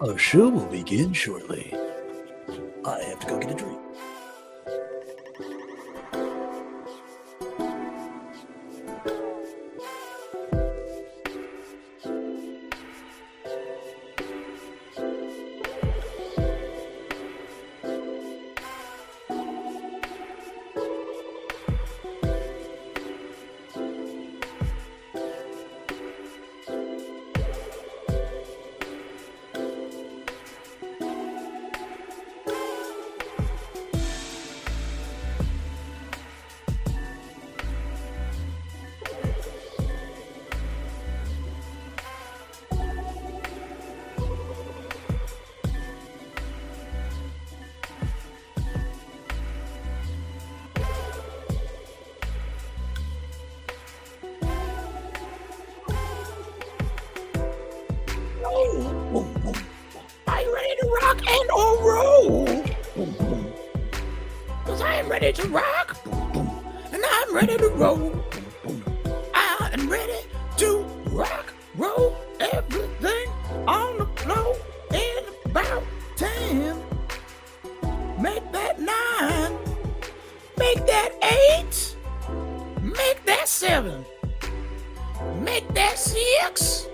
Our show will begin shortly. I have to go get a drink. Are you ready to rock and or roll? Boom, boom. Cause I am ready to rock, boom, boom. And I'm ready to roll, boom, boom. I am ready to rock, roll everything on the floor in about 10. Make that 9, make that 8, make that 7, make that 6,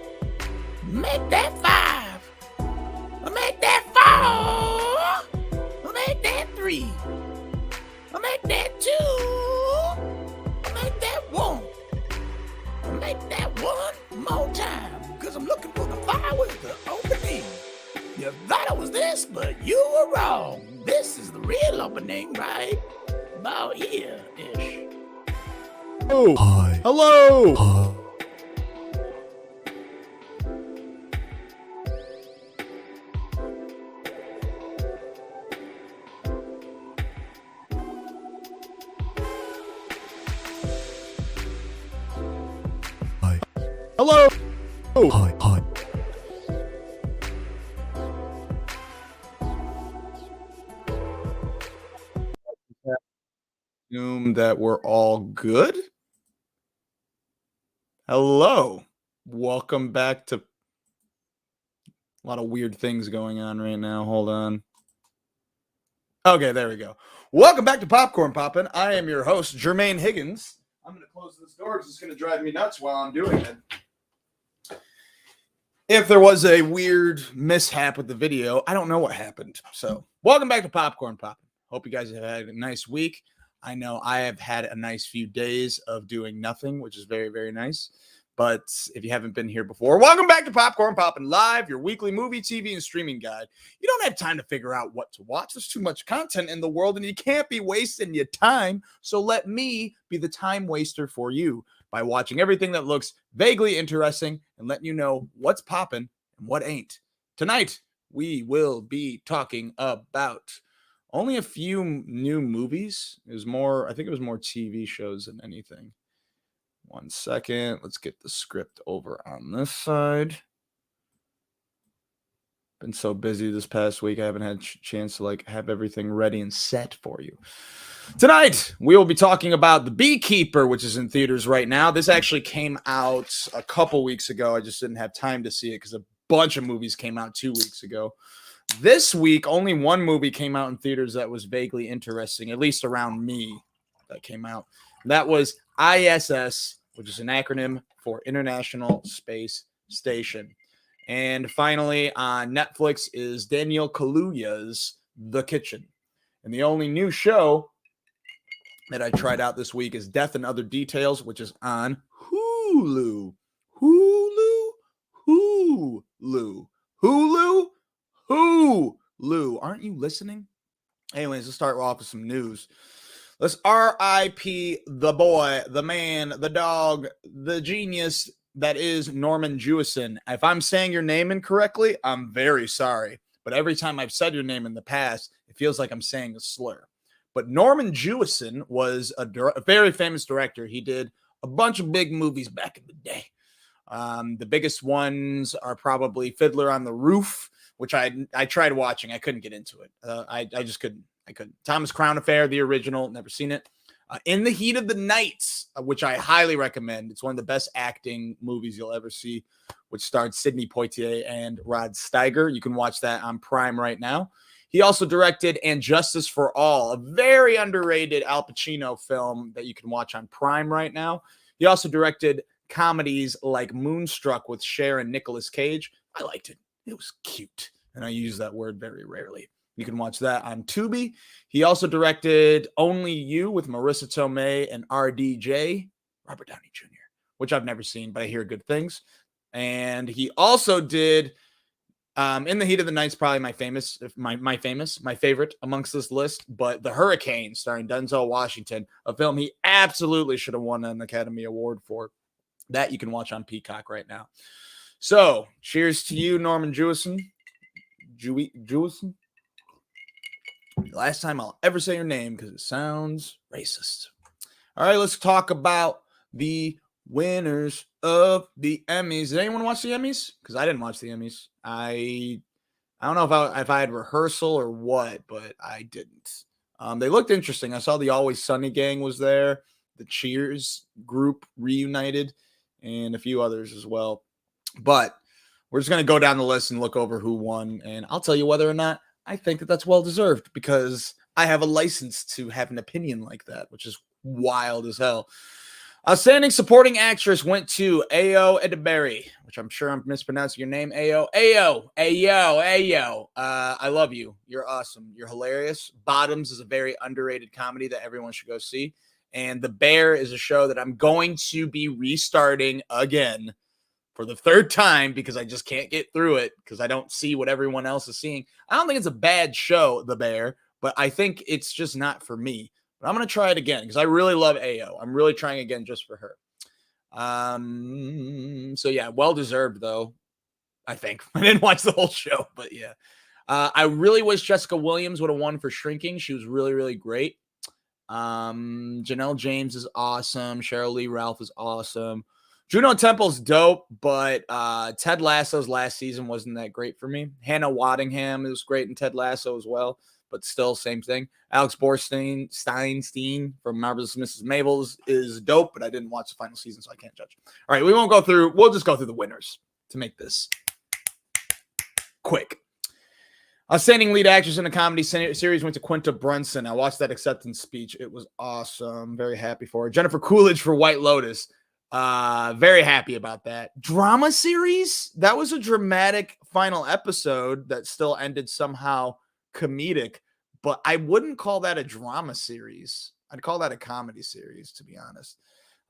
make that 5. Make that 4. Make that 3. Make that 2. Make that 1. Make that 1 more time. Because I'm looking for the fire with the opening. You thought it was this, but you were wrong. This is the real opening, right? About here-ish. Oh, Hi. hello. Hi. Hello. Oh, Hi. Hi. assume that we're all good. Hello. Welcome back to a lot of weird things going on right now. Hold on. Okay, there we go. Welcome back to Popcorn Poppin. I am your host, Jermaine Higgins. I'm going to close this door because it's going to drive me nuts while I'm doing it. If there was a weird mishap with the video, I don't know what happened. So, welcome back to Popcorn Poppin'. Hope you guys have had a nice week. I know I have had a nice few days of doing nothing, which is very, very nice. But if you haven't been here before, welcome back to Popcorn Poppin' Live, your weekly movie, TV, and streaming guide. You don't have time to figure out what to watch. There's too much content in the world, and you can't be wasting your time. So let me be the time waster for you by watching everything that looks vaguely interesting and letting you know what's popping and what ain't. Tonight, we will be talking about only a few new movies. It was more, I think it was more TV shows than anything. 1 second. Let's get the script over on this side. Been so busy this past week, I haven't had a chance to have everything ready and set for you. Tonight, we will be talking about The BeeKeeper, which is in theaters right now. This actually came out a couple weeks ago. I just didn't have time to see it because a bunch of movies came out 2 weeks ago. This week, only one movie came out in theaters that was vaguely interesting, at least around me, that came out. That was I.S.S., which is an acronym for International Space Station. And finally, on Netflix is Daniel Kaluuya's The Kitchen. And the only new show that I tried out this week is Death and Other Details, which is on Hulu. Hulu. Aren't you listening? Anyways, let's start off with some news. Let's R.I.P. the boy, the man, the dog, the genius that is Norman Jewison. If I'm saying your name incorrectly, I'm very sorry. But every time I've said your name in the past, it feels like I'm saying a slur. But Norman Jewison was a very famous director. He did a bunch of big movies back in the day. The biggest ones are probably Fiddler on the Roof, which I tried watching. I couldn't get into it. I just couldn't. Thomas Crown Affair, the original, never seen it. In the Heat of the Night, which I highly recommend. It's one of the best acting movies you'll ever see, which stars Sidney Poitier and Rod Steiger. You can watch that on Prime right now. He also directed And Justice for All, a very underrated Al Pacino film that you can watch on Prime right now. He also directed comedies like Moonstruck with Cher and Nicolas Cage. I liked it. It was cute. And I use that word very rarely. You can watch that on Tubi. He also directed Only You with Marissa Tomei and RDJ, Robert Downey Jr., which I've never seen, but I hear good things. And he also did In the Heat of the Night's probably my favorite amongst this list, but The Hurricane, starring Denzel Washington, a film he absolutely should have won an Academy Award for. That you can watch on Peacock right now. So, cheers to you, Norman Jewison. Jewison? Last time I'll ever say your name because it sounds racist. All right, let's talk about the winners of the Emmys. Did anyone watch the Emmys? Because I didn't watch the Emmys. I don't know if I had rehearsal or what, but I didn't. They looked interesting. I saw the Always Sunny gang was there, the Cheers group reunited, and a few others as well. But we're just going to go down the list and look over who won, and I'll tell you whether or not I think that that's well-deserved because I have a license to have an opinion like that, which is wild as hell. Outstanding Supporting Actress went to Ayo Edebiri, which I'm sure I'm mispronouncing your name, Ayo. Ayo. I love you. You're awesome. You're hilarious. Bottoms is a very underrated comedy that everyone should go see. And The Bear is a show that I'm going to be restarting again for the third time because I just can't get through it because I don't see what everyone else is seeing. I don't think it's a bad show, The Bear, but I think it's just not for me. But I'm going to try it again because I really love Ayo. I'm really trying again just for her. So, yeah, well-deserved, though, I think. I didn't watch the whole show, but yeah. I really wish Jessica Williams would have won for Shrinking. She was really, really great. Janelle James is awesome. Cheryl Lee Ralph is awesome. Juno Temple's dope, but Ted Lasso's last season wasn't that great for me. Hannah Waddingham is great in Ted Lasso as well, but still same thing. Alex Borstein from Marvelous Mrs. Maisel is dope, but I didn't watch the final season, so I can't judge. All right, we'll just go through the winners to make this quick. Outstanding lead actress in a comedy series went to Quinta Brunson. I watched that acceptance speech. It was awesome. Very happy for her. Jennifer Coolidge for White Lotus. Very happy about that. Drama series? That was a dramatic final episode that still ended somehow comedic, but I wouldn't call that a drama series. I'd call that a comedy series, to be honest.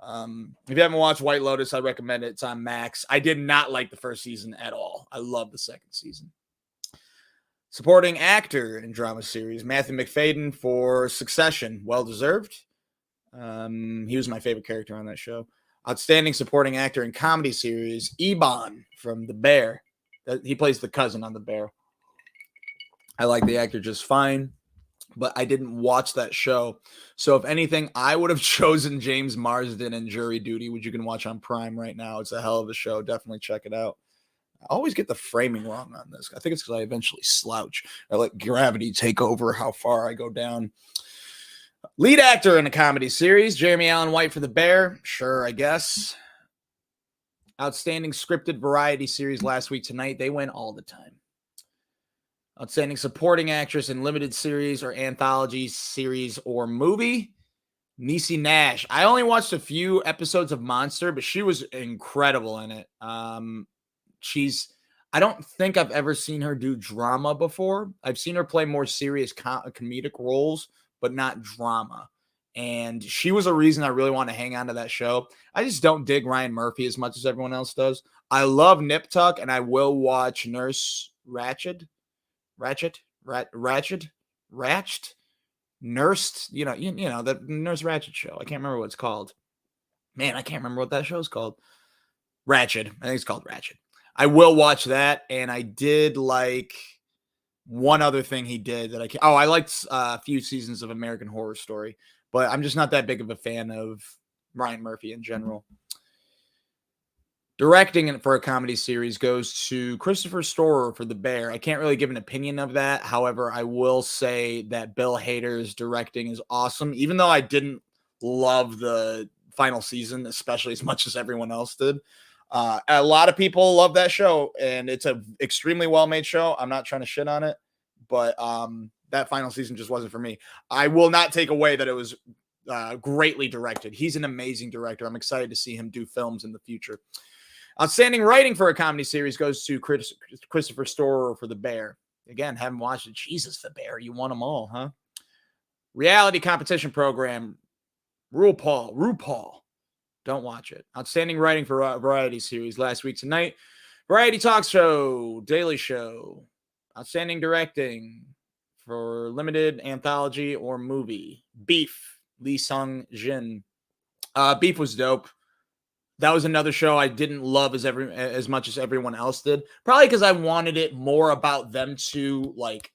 If you haven't watched White Lotus, I recommend it. It's on Max. I did not like the first season at all. I love the second season. Supporting actor in drama series, Matthew McFadden for Succession. Well-deserved. He was my favorite character on that show. Outstanding supporting actor in comedy series, Ebon from The Bear. He plays the cousin on The Bear. I like the actor just fine, but I didn't watch that show. So if anything, I would have chosen James Marsden in Jury Duty, which you can watch on Prime right now. It's a hell of a show. Definitely check it out. I always get the framing wrong on this. I think it's because I eventually slouch. I let gravity take over how far I go down. Lead actor in a comedy series, Jeremy Allen White for The Bear. Sure, I guess. Outstanding scripted variety series last week tonight. They win all the time. Outstanding supporting actress in limited series or anthology series or movie, Niecy Nash. I only watched a few episodes of Monster, but she was incredible in it. I don't think I've ever seen her do drama before. I've seen her play more serious comedic roles, but not drama. And she was a reason I really want to hang on to that show. I just don't dig Ryan Murphy as much as everyone else does. I love Nip Tuck, and I will watch Nurse Ratched, Nursed, you know, the Nurse Ratched show. I can't remember what it's called. Man, I can't remember what that show's called. Ratched. I think it's called Ratched. I will watch that, and I did like one other thing he did that I liked a few seasons of American Horror Story, but I'm just not that big of a fan of Ryan Murphy in general. Directing for a comedy series goes to Christopher Storer for The Bear. I can't really give an opinion of that. However, I will say that Bill Hader's directing is awesome. Even though I didn't love the final season, especially as much as everyone else did. A lot of people love that show, and it's a extremely well-made show. I'm not trying to shit on it, but that final season just wasn't for me. I will not take away that it was greatly directed. He's an amazing director. I'm excited to see him do films in the future. Outstanding writing for a comedy series goes to Christopher Storer for The Bear. Again, haven't watched it. Jesus, The Bear. You won them all, huh? Reality competition program, RuPaul. Don't watch it. Outstanding writing for a variety series last week tonight. Variety talk show, Daily Show. Outstanding directing for limited anthology or movie. Beef, Lee Sung Jin. Beef was dope. That was another show I didn't love as much as everyone else did. Probably because I wanted it more about them two like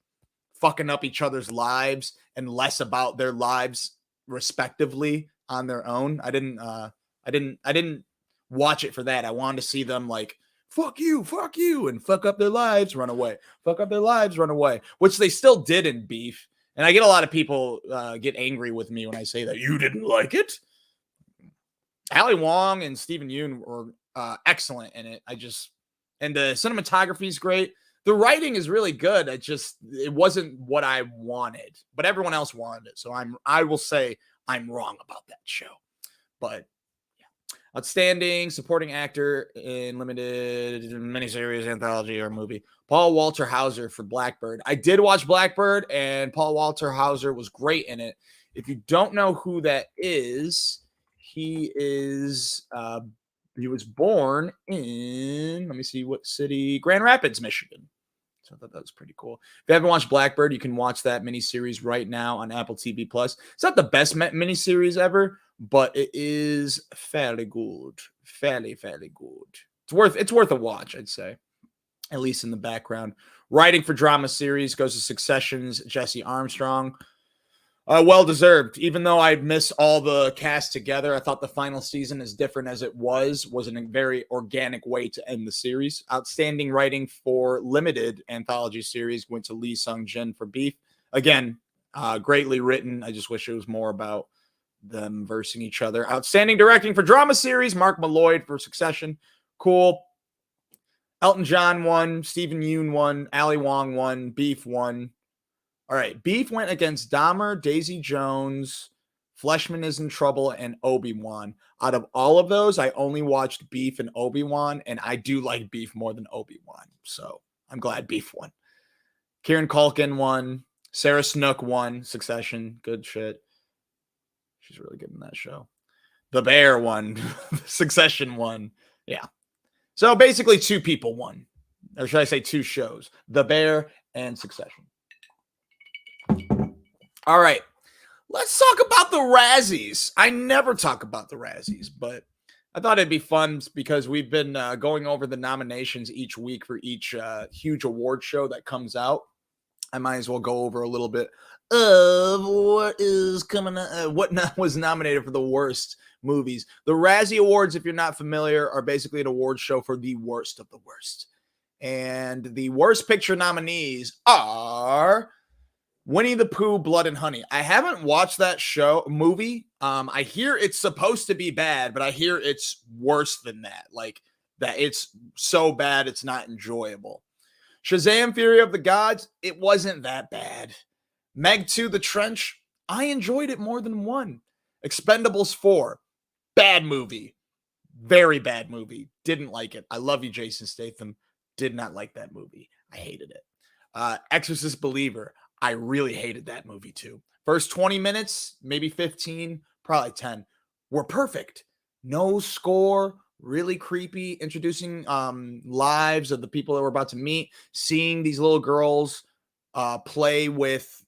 fucking up each other's lives and less about their lives respectively on their own. I didn't watch it for that. I wanted to see them like fuck you, and fuck up their lives, run away. Fuck up their lives, run away. Which they still did in Beef. And I get a lot of people get angry with me when I say that. You didn't like it? Ali Wong and Stephen Yeun were excellent in it. And the cinematography is great. The writing is really good. It wasn't what I wanted, but everyone else wanted it. So I will say I'm wrong about that show. But yeah. Outstanding supporting actor in limited miniseries, anthology, or movie. Paul Walter Hauser for Blackbird. I did watch Blackbird, and Paul Walter Hauser was great in it. If you don't know who that is, he was born in, let me see what city, Grand Rapids, Michigan. So I thought that was pretty cool. If you haven't watched Blackbird, you can watch that miniseries right now on Apple TV Plus. It's not the best miniseries ever, but it is fairly good. Fairly good. It's worth a watch, I'd say, at least in the background. Writing for drama series goes to Succession's Jesse Armstrong. Well deserved. Even though I miss all the cast together, I thought the final season, as different as it was in a very organic way to end the series. Outstanding writing for limited anthology series went to Lee Sung Jin for Beef. Again, greatly written. I just wish it was more about them versing each other. Outstanding directing for drama series, Mark Malloy for Succession. Cool. Elton John won. Stephen Yeun won. Ali Wong won. Beef won. All right, Beef went against Dahmer, Daisy Jones, Fleshman is in Trouble, and Obi-Wan. Out of all of those, I only watched Beef and Obi-Wan, and I do like Beef more than Obi-Wan. So I'm glad Beef won. Kieran Culkin won. Sarah Snook won. Succession, good shit. She's really good in that show. The Bear won. Succession won. Yeah. So basically 2 people won. Or should I say 2 shows. The Bear and Succession. All right, let's talk about the Razzies. I never talk about the Razzies, but I thought it'd be fun because we've been going over the nominations each week for each huge award show that comes out. I might as well go over a little bit of what is coming, was nominated for the worst movies. The Razzie Awards, if you're not familiar, are basically an award show for the worst of the worst. And the worst picture nominees are Winnie the Pooh, Blood and Honey. I haven't watched that movie. I hear it's supposed to be bad, but I hear it's worse than that. Like that it's so bad it's not enjoyable. Shazam! Fury of the Gods, it wasn't that bad. Meg 2: The Trench, I enjoyed it more than one. Expendables 4, bad movie. Very bad movie. Didn't like it. I love you, Jason Statham. Did not like that movie. I hated it. Exorcist Believer, I really hated that movie too. First 20 minutes, maybe 15, probably 10 were perfect. No score, really creepy, introducing lives of the people that we're about to meet, seeing these little girls play with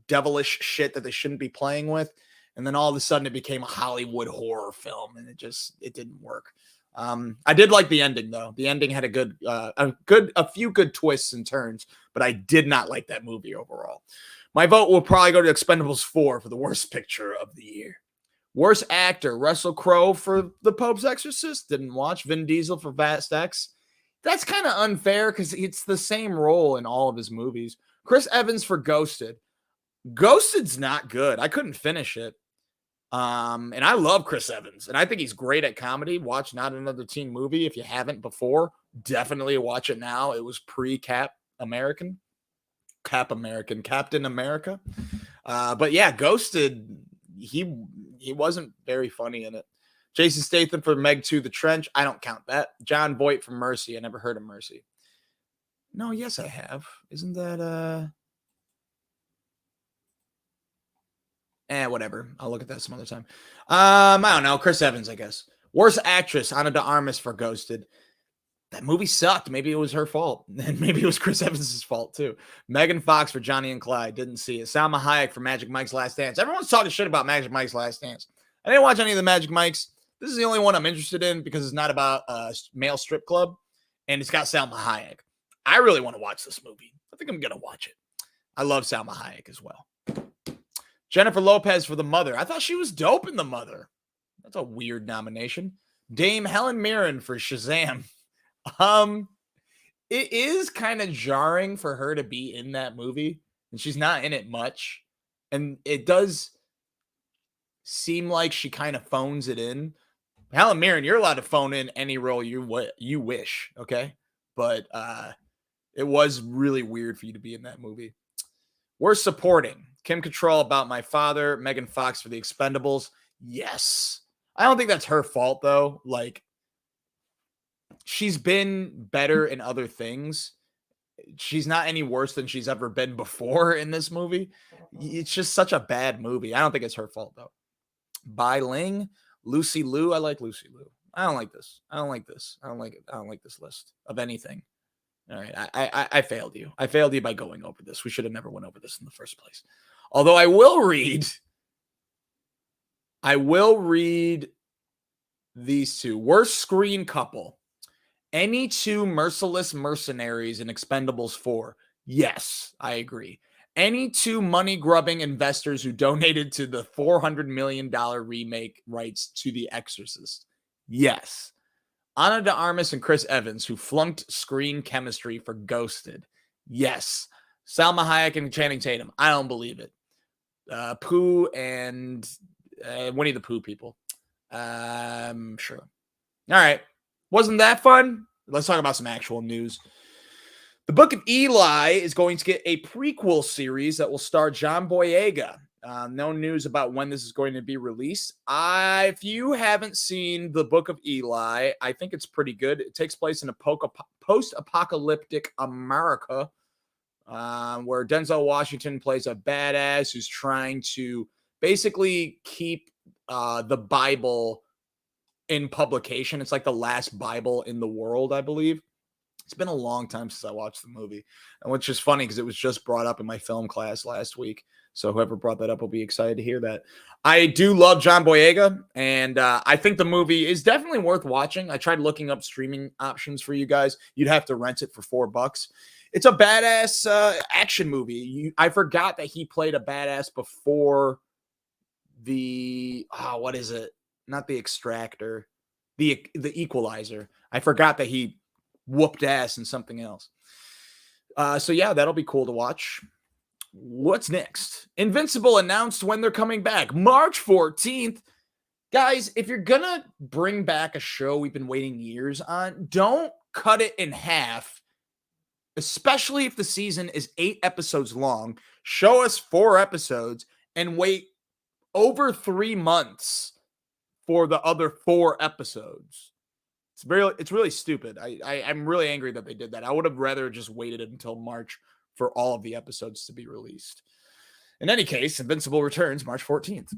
devilish shit that they shouldn't be playing with. And then all of a sudden it became a Hollywood horror film and it didn't work. I did like the ending though. The ending had a few good twists and turns, but I did not like that movie overall. My vote will probably go to Expendables 4 for the worst picture of the year. Worst actor, Russell Crowe for The Pope's Exorcist. Didn't watch. Vin Diesel for Fast X. That's kind of unfair because it's the same role in all of his movies. Chris Evans for Ghosted. Ghosted's not good. I couldn't finish it. And I love Chris Evans, and I think he's great at comedy. Watch Not Another Teen Movie if you haven't before. Definitely watch it now. It was pre-Captain America. But yeah, Ghosted. He wasn't very funny in it. Jason Statham for Meg 2: The Trench. I don't count that. John Voight from Mercy. I never heard of Mercy. No, yes, I have. Isn't that whatever. I'll look at that some other time. I don't know. Chris Evans, I guess. Worst actress, Ana de Armas for Ghosted. That movie sucked. Maybe it was her fault. And maybe it was Chris Evans' fault too. Megan Fox for Johnny and Clyde. Didn't see it. Salma Hayek for Magic Mike's Last Dance. Everyone's talking shit about Magic Mike's Last Dance. I didn't watch any of the Magic Mikes. This is the only one I'm interested in because it's not about a male strip club. And it's got Salma Hayek. I really want to watch this movie. I think I'm going to watch it. I love Salma Hayek as well. Jennifer Lopez for The Mother. I thought she was dope in The Mother. That's a weird nomination. Dame Helen Mirren for Shazam. It is kind of jarring for her to be in that movie, and she's not in it much. And it does seem like she kind of phones it in. Helen Mirren, you're allowed to phone in any role you wish, okay? But it was really weird for you to be in that movie. Worst supporting. Kim Cattrall, About My Father. Megan Fox for The Expendables. Yes. I don't think that's her fault, though. Like, she's been better in other things. She's not any worse than she's ever been before in this movie. It's just such a bad movie. I don't think it's her fault, though. Bai Ling. Lucy Liu. I like Lucy Liu. I don't like this. I don't like this. I don't like it. I don't like this list of anything. All right. I failed you. I failed you by going over this. We should have never went over this in the first place. Although I will read these two. Worst screen couple. Any two merciless mercenaries in Expendables 4. Yes, I agree. Any two money-grubbing investors who donated to the $400 million remake rights to The Exorcist. Yes. Ana de Armas and Chris Evans, who flunked screen chemistry for Ghosted. Yes. Salma Hayek and Channing Tatum. I don't believe it. Pooh and Winnie the Pooh people. Sure. All right. Wasn't that fun? Let's talk about some actual news. The Book of Eli is going to get a prequel series that will star John Boyega. No news about when this is going to be released. If you haven't seen The Book of Eli, I think it's pretty good. It takes place in a post-apocalyptic America where Denzel Washington plays a badass who's trying to basically keep the Bible in publication. It's like the last Bible in the world, I believe. It's been a long time since I watched the movie, and which is funny because it was just brought up in my film class last week. So whoever brought that up will be excited to hear that. I do love John Boyega, and I think the movie is definitely worth watching. I tried looking up streaming options for you guys. You'd have to rent it for $4. It's a badass action movie. I forgot that he played a badass before the what is it? Not The Extractor, the Equalizer. I forgot that he whooped ass in something else. So yeah, that'll be cool to watch. What's next? Invincible announced when they're coming back. March 14th. Guys, if you're gonna bring back a show we've been waiting years on, don't cut it in half, especially if the season is 8 episodes long. Show us 4 episodes and wait over 3 months for the other 4 episodes. It's really stupid. I'm really angry that they did that. I would have rather just waited until March for all of the episodes to be released. In any case, Invincible returns March 14th.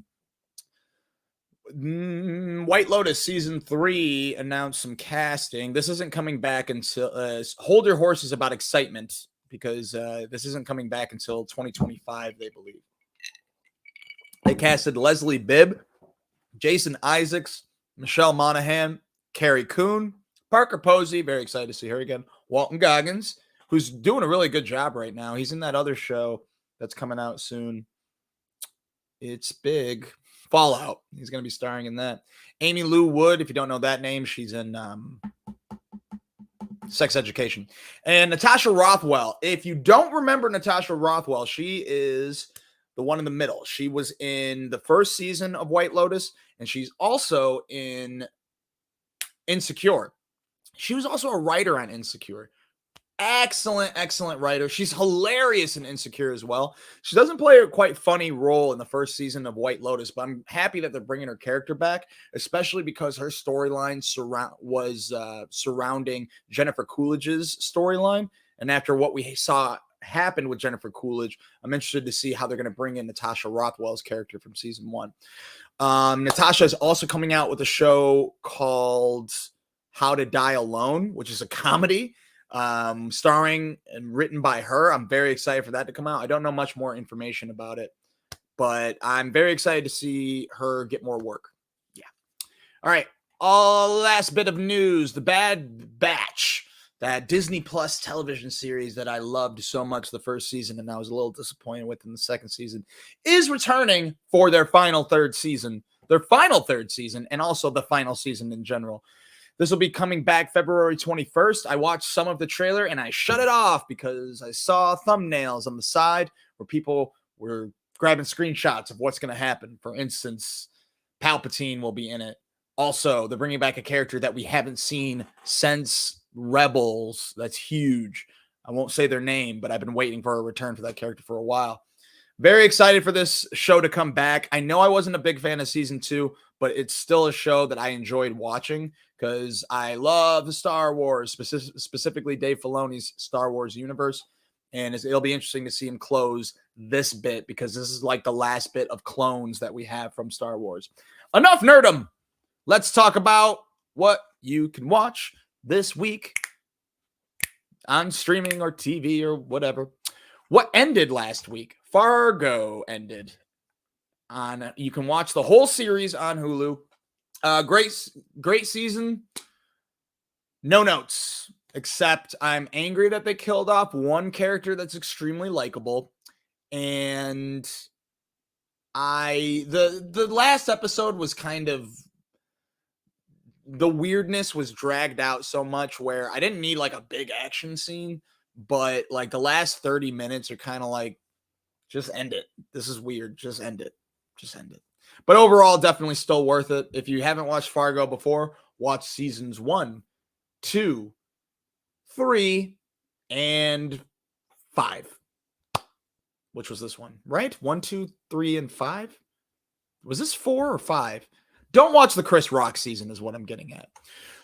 White Lotus season 3 announced some casting. This isn't coming back until hold your horses about excitement, because this isn't coming back until 2025, they believe. They casted Leslie Bibb, Jason Isaacs, Michelle Monaghan, Carrie Coon, Parker Posey, very excited to see her again, Walton Goggins, who's doing a really good job right now. He's in that other show that's coming out soon. It's big. Fallout. He's going to be starring in that. Amy Lou Wood, if you don't know that name, she's in Sex Education. And Natasha Rothwell. If you don't remember Natasha Rothwell, she is the one in the middle. She was in the first season of White Lotus, and she's also in Insecure. She was also a writer on Insecure. Excellent writer. She's hilarious in Insecure as well. She doesn't play a quite funny role in the first season of White Lotus, but I'm happy that they're bringing her character back, especially because her storyline was surrounding Jennifer Coolidge's storyline. And after what we saw happen with Jennifer Coolidge, I'm interested to see how they're going to bring in Natasha Rothwell's character from season 1. Natasha is also coming out with a show called How to Die Alone, which is a comedy starring and written by her. I'm very excited for that to come out. I don't know much more information about it, but I'm very excited to see her get more work. Yeah. All right. Last bit of news. The Bad Batch, that Disney Plus television series that I loved so much the first season and I was a little disappointed with in the second season, is returning for their final third season, and also the final season in general. This will be coming back February 21st. I watched some of the trailer and I shut it off because I saw thumbnails on the side where people were grabbing screenshots of what's going to happen. For instance, Palpatine will be in it. Also, they're bringing back a character that we haven't seen since Rebels. That's huge. I won't say their name, but I've been waiting for a return for that character for a while. Very excited for this show to come back. I know I wasn't a big fan of season 2, but it's still a show that I enjoyed watching because I love the Star Wars, specifically Dave Filoni's Star Wars universe. And it'll be interesting to see him close this bit because this is like the last bit of clones that we have from Star Wars. Enough nerdum. Let's talk about what you can watch this week on streaming or TV or whatever. What ended last week? Fargo ended. You can watch the whole series on Hulu. Great season. No notes, except I'm angry that they killed off one character that's extremely likable. And the last episode was kind of, the weirdness was dragged out so much where I didn't need like a big action scene, but like the last 30 minutes are kind of like, just end it. This is weird. Just end it. But overall, definitely still worth it. If you haven't watched Fargo before, watch seasons 1, 2, 3, and 5. Which was this one, right? 1, 2, 3, and 5? Was this 4 or 5? Don't watch the Chris Rock season is what I'm getting at.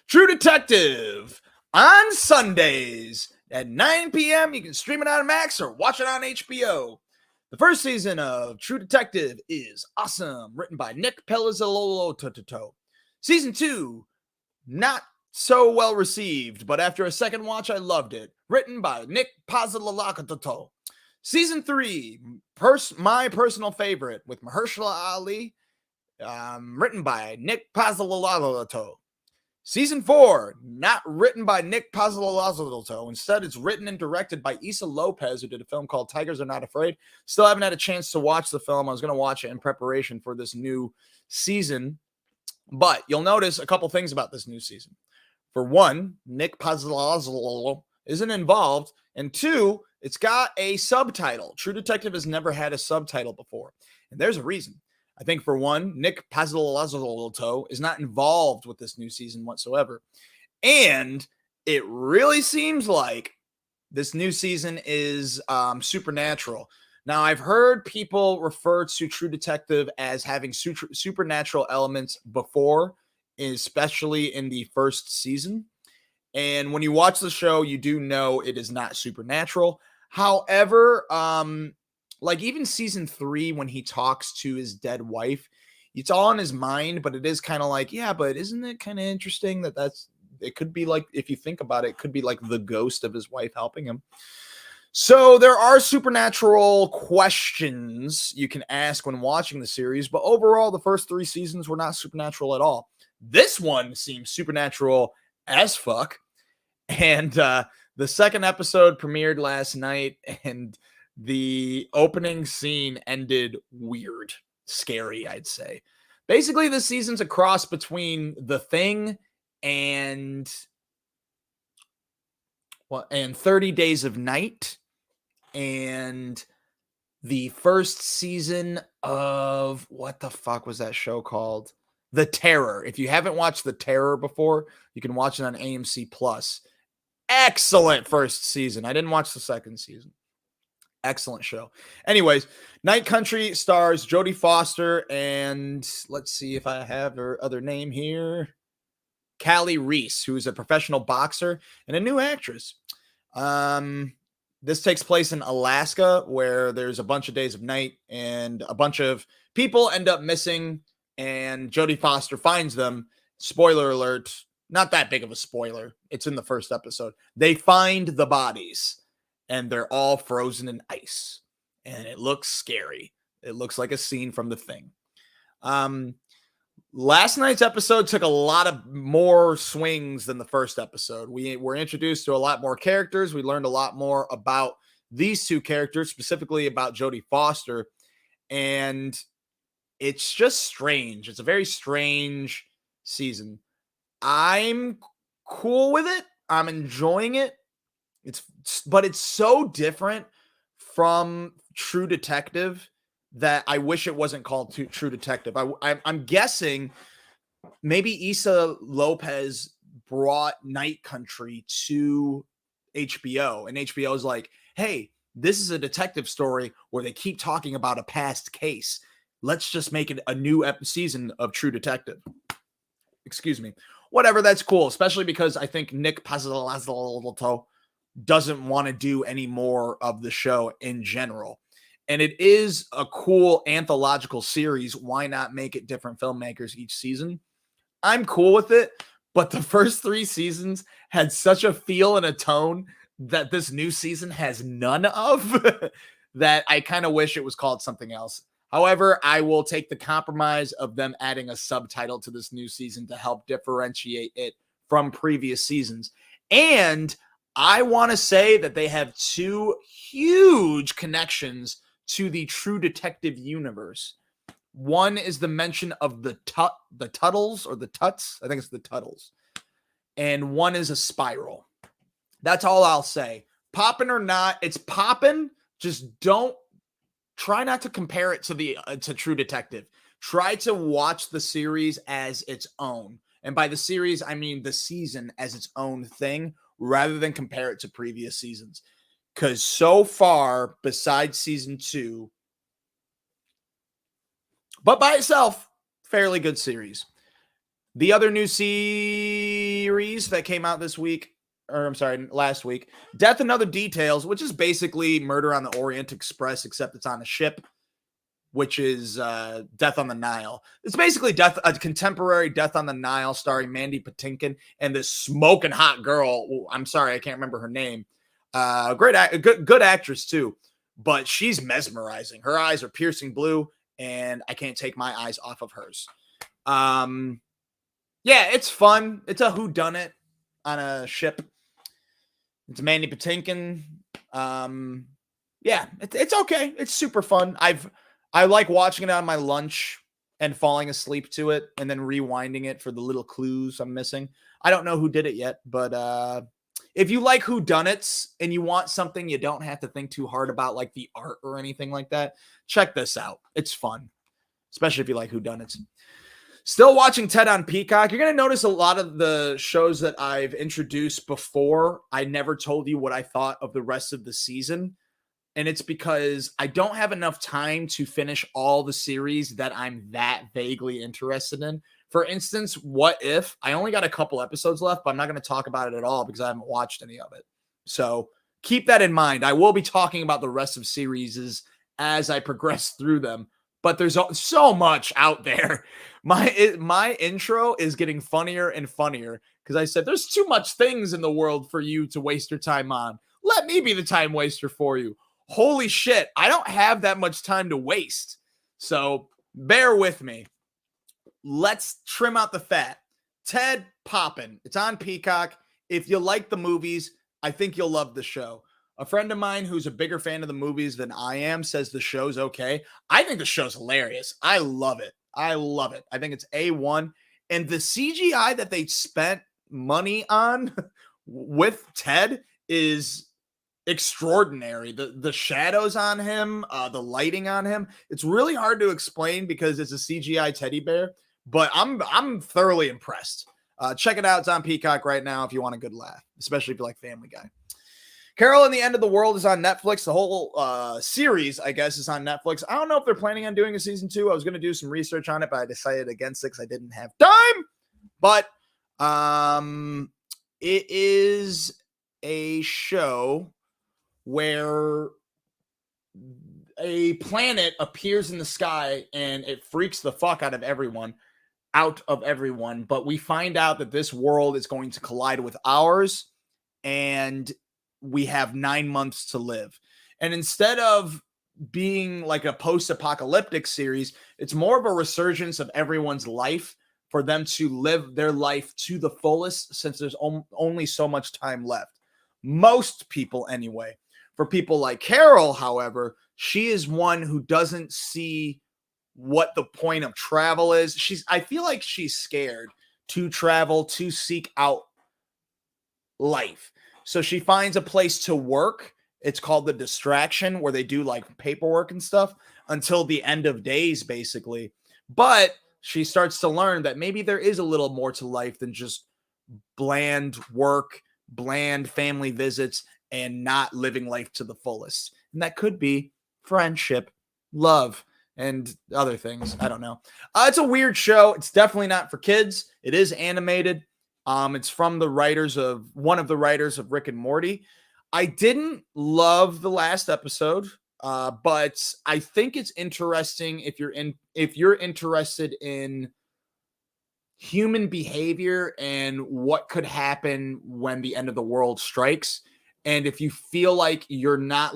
True Detective on Sundays at 9 p.m. You can stream it on Max or watch it on HBO. The first season of True Detective is awesome, written by Nick Pelizzolo. Season 2, not so well received, but after a second watch, I loved it. Written by Nick Pelizzolo. Season 3, my personal favorite, with Mahershala Ali, written by Nick Pelizzolo. Season 4, not written by Nick Pelizzolo. Instead, it's written and directed by Issa Lopez, who did a film called Tigers Are Not Afraid. Still haven't had a chance to watch the film. I was going to watch it in preparation for this new season. But you'll notice a couple things about this new season. For one, Nick Pelizzolo isn't involved. And 2, it's got a subtitle. True Detective has never had a subtitle before. And there's a reason. I think for one, Nick Pelizzolo is not involved with this new season whatsoever. And it really seems like this new season is supernatural. Now, I've heard people refer to True Detective as having supernatural elements before, especially in the first season. And when you watch the show, you do know it is not supernatural. However, like even season 3, when he talks to his dead wife, it's all in his mind, but it is kind of like, yeah, but isn't it kind of interesting it could be like, if you think about it, it could be like the ghost of his wife helping him. So there are supernatural questions you can ask when watching the series, but overall, the first 3 seasons were not supernatural at all. This one seems supernatural as fuck. And the second episode premiered last night, and the opening scene ended weird, scary, I'd say. Basically, this season's a cross between The Thing and 30 Days of Night and the first season of what the fuck was that show called? The Terror. If you haven't watched The Terror before, you can watch it on AMC Plus. Excellent first season. I didn't watch the second season. Excellent show. Anyways, Night Country stars Jodie Foster and let's see if I have her other name here. Callie Reese, who's a professional boxer and a new actress. This takes place in Alaska, where there's a bunch of days of night and a bunch of people end up missing, and Jodie Foster finds them. Spoiler alert, not that big of a spoiler. It's in the first episode. They find the bodies, and they're all frozen in ice, and it looks scary. It looks like a scene from The Thing. Last night's episode took a lot of more swings than the first episode. We were introduced to a lot more characters. We learned a lot more about these two characters, specifically about Jodie Foster. And it's just strange. It's a very strange season. I'm cool with it. I'm enjoying it. But it's so different from True Detective that I wish it wasn't called True Detective. I'm guessing maybe Issa Lopez brought Night Country to HBO, and HBO is like, hey, this is a detective story where they keep talking about a past case. Let's just make it a new season of True Detective. Excuse me. Whatever, that's cool, especially because I think Nick Pazzolatto doesn't want to do any more of the show in general. And it is a cool anthological series. Why not make it different filmmakers each season? I'm cool with it, but the first 3 seasons had such a feel and a tone that this new season has none of that I kind of wish it was called something else. However, I will take the compromise of them adding a subtitle to this new season to help differentiate it from previous seasons. And I want to say that they have 2 huge connections to the True Detective universe. One is the mention of the Tuttles or the Tuts. I think it's the Tuttles. And one is a spiral. That's all I'll say. Poppin' or not, it's poppin'. Just try not to compare it to True Detective. Try to watch the series as its own. And by the series, I mean the season as its own thing, rather than compare it to previous seasons. Because so far, besides season 2, but by itself, fairly good series. The other new series that came out last week, Death and Other Details, which is basically Murder on the Orient Express, except it's on a ship, which is Death on the Nile. It's basically a contemporary Death on the Nile starring Mandy Patinkin and this smoking hot girl. I'm sorry, I can't remember her name. Good actress too, but she's mesmerizing. Her eyes are piercing blue, and I can't take my eyes off of hers. Yeah, it's fun. It's a whodunit on a ship. It's Mandy Patinkin. Yeah, it's okay. It's super fun. I like watching it on my lunch and falling asleep to it and then rewinding it for the little clues I'm missing. I don't know who did it yet, but if you like whodunits and you want something you don't have to think too hard about, like the art or anything like that, check this out. It's fun, especially if you like whodunits. Still watching Ted on Peacock. You're going to notice a lot of the shows that I've introduced before. I never told you what I thought of the rest of the season. And it's because I don't have enough time to finish all the series that I'm that vaguely interested in. For instance, What If? I only got a couple episodes left, but I'm not going to talk about it at all because I haven't watched any of it. So keep that in mind. I will be talking about the rest of series as I progress through them, but there's so much out there. My intro is getting funnier and funnier because I said there's too much things in the world for you to waste your time on. Let me be the time waster for you. Holy shit, I don't have that much time to waste. So bear with me. Let's trim out the fat. Ted Poppin'. It's on Peacock. If you like the movies, I think you'll love the show. A friend of mine who's a bigger fan of the movies than I am says the show's okay. I think the show's hilarious. I love it. I think it's A1. And the CGI that they spent money on with Ted is extraordinary. The shadows on him, the lighting on him. It's really hard to explain because it's a CGI teddy bear, but I'm thoroughly impressed. Check it out. It's on Peacock right now if you want a good laugh, especially if you like Family Guy. Carol and the End of the World is on Netflix. The whole series, I guess, is on Netflix. I don't know if they're planning on doing a season 2. I was going to do some research on it, but I decided against it because I didn't have time. But it is a show where a planet appears in the sky and it freaks the fuck out of everyone. But we find out that this world is going to collide with ours, and we have 9 months to live. And instead of being like a post-apocalyptic series, it's more of a resurgence of everyone's life for them to live their life to the fullest, since there's only so much time left. Most people anyway. For people like Carol, however, she is one who doesn't see what the point of travel is. I feel like she's scared to travel, to seek out life. So she finds a place to work. It's called The Distraction, where they do like paperwork and stuff until the end of days, basically. But she starts to learn that maybe there is a little more to life than just bland work, bland family visits, and not living life to the fullest. And that could be friendship, love, and other things. I don't know. It's a weird show. It's definitely not for kids. It is animated. It's from one of the writers of Rick and Morty. I didn't love the last episode, but I think it's interesting if you're interested in human behavior and what could happen when the end of the world strikes. And if you feel like you're not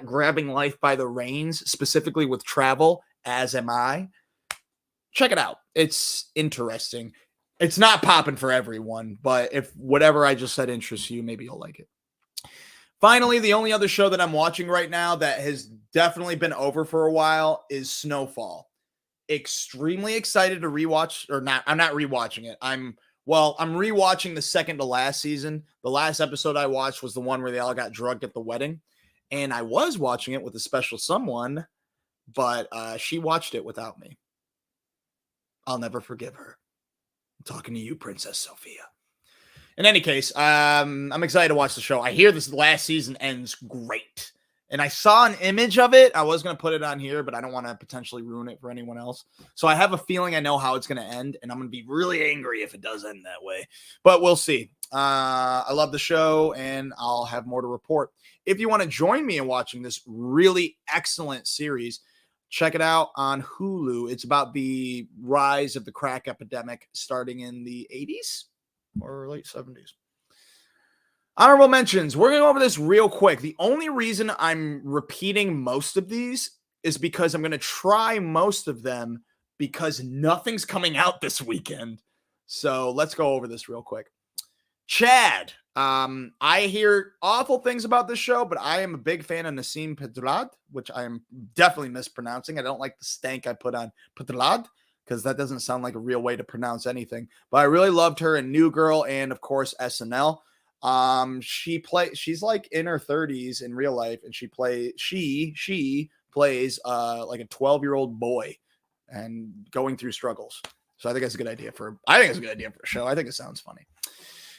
grabbing life by the reins, specifically with travel, as am I, check it out. It's interesting. It's not popping for everyone, but if whatever I just said interests you, maybe you'll like it. Finally, the only other show that I'm watching right now that has definitely been over for a while is Snowfall. Extremely excited to rewatch, or not. I'm not rewatching it. I'm rewatching the second to last season. The last episode I watched was the one where they all got drugged at the wedding. And I was watching it with a special someone, but she watched it without me. I'll never forgive her. I'm talking to you, Princess Sophia. In any case, I'm excited to watch the show. I hear this last season ends great. And I saw an image of it. I was going to put it on here, but I don't want to potentially ruin it for anyone else. So I have a feeling I know how it's going to end, and I'm going to be really angry if it does end that way. But we'll see. I love the show, and I'll have more to report. If you want to join me in watching this really excellent series, check it out on Hulu. It's about the rise of the crack epidemic starting in the 80s or late 70s. Honorable mentions. We're going to go over this real quick. The only reason I'm repeating most of these is because I'm going to try most of them because nothing's coming out this weekend. So let's go over this real quick. Chad. I hear awful things about this show, but I am a big fan of Nassim Pedrad, which I am definitely mispronouncing. I don't like the stank I put on Pedrad because that doesn't sound like a real way to pronounce anything. But I really loved her in New Girl and, of course, SNL. She's like in her 30s in real life, and she plays like a 12-year-old boy and going through struggles. So I think it's a good idea for a show. I think it sounds funny.